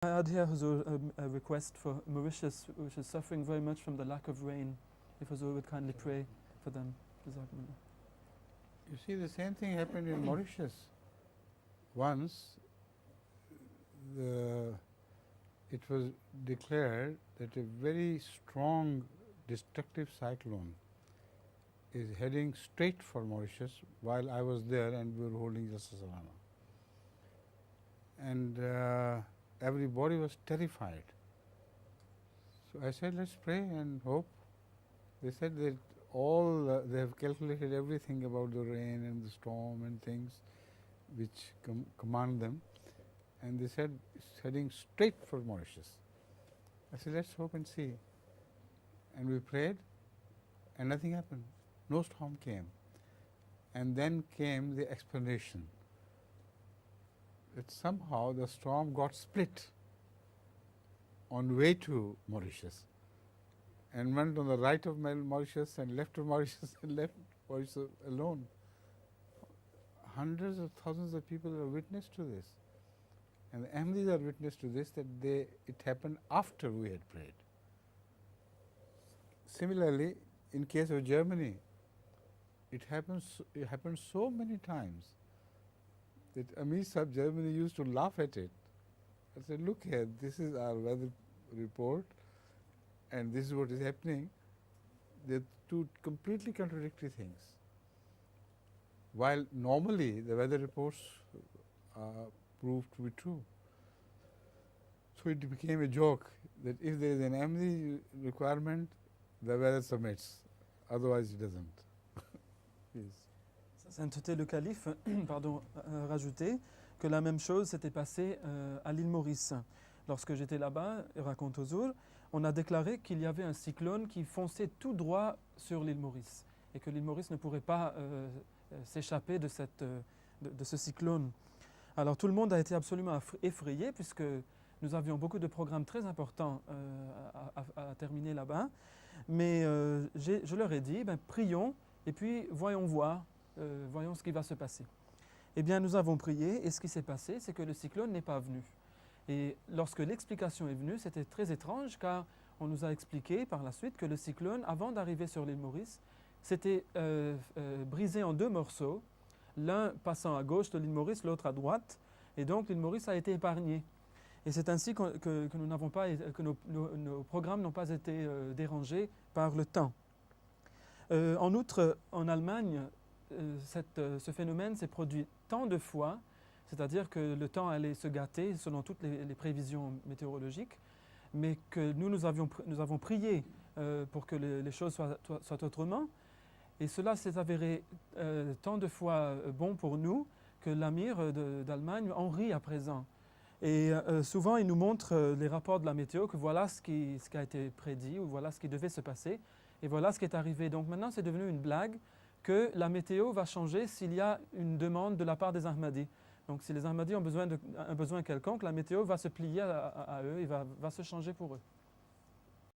I had here Huzur, a request for Mauritius, which is suffering very much from the lack of rain. If Huzur would kindly pray for them. Jazakumullah. You see, the same thing happened in Mauritius. Once, it was declared that a very strong destructive cyclone is heading straight for Mauritius while I was there and we were holding Jalsa Salana. And everybody was terrified. So I said, let's pray and hope. They said that they have calculated everything about the rain and the storm and things which command them. And they said it's heading straight for Mauritius. I said, let's hope and see. And we prayed and nothing happened. No storm came. And then came the explanation that somehow the storm got split on way to Mauritius and went on the right of Mauritius and left of Mauritius and left Mauritius alone. Hundreds of thousands of people are witness to this. And the Ahmadis are witness to this, that it happened after we had prayed. Similarly, in case of Germany, it happened so many times that Amir Sahib Germany used to laugh at it. I said, look here, this is our weather report and this is what is happening. They're two completely contradictory things. While normally the weather reports proved to be true. So it became a joke that if there is an Ahmadi requirement, the weather submits, otherwise it doesn't. Yes. Sainteté le Calife rajoutait que la même chose s'était passée à l'île Maurice. Lorsque j'étais là-bas, raconte Huzur, on a déclaré qu'il y avait un cyclone qui fonçait tout droit sur l'île Maurice et que l'île Maurice ne pourrait pas s'échapper de ce cyclone. Alors tout le monde a été absolument effrayé puisque nous avions beaucoup de programmes très importants à terminer là-bas. Mais je leur ai dit, prions et puis voyons voir, voyons ce qui va se passer. Eh bien nous avons prié et ce qui s'est passé, c'est que le cyclone n'est pas venu. Et lorsque l'explication est venue, c'était très étrange car on nous a expliqué par la suite que le cyclone, avant d'arriver sur l'île Maurice, s'était brisé en deux morceaux, l'un passant à gauche de l'île Maurice, l'autre à droite, et donc l'île Maurice a été épargnée. Et c'est ainsi que nos programmes n'ont pas été dérangés par le temps. En outre, en Allemagne, ce phénomène s'est produit tant de fois, c'est-à-dire que le temps allait se gâter selon toutes les prévisions météorologiques, mais que nous avons prié pour que les choses soient autrement. Et cela s'est avéré tant de fois bon pour nous que l'Amir d'Allemagne en rit à présent. Et souvent, il nous montre les rapports de la météo, que voilà ce qui a été prédit, ou voilà ce qui devait se passer, et voilà ce qui est arrivé. Donc maintenant, c'est devenu une blague que la météo va changer s'il y a une demande de la part des Ahmadis. Donc si les Ahmadis ont un besoin quelconque, la météo va se plier à eux et va se changer pour eux.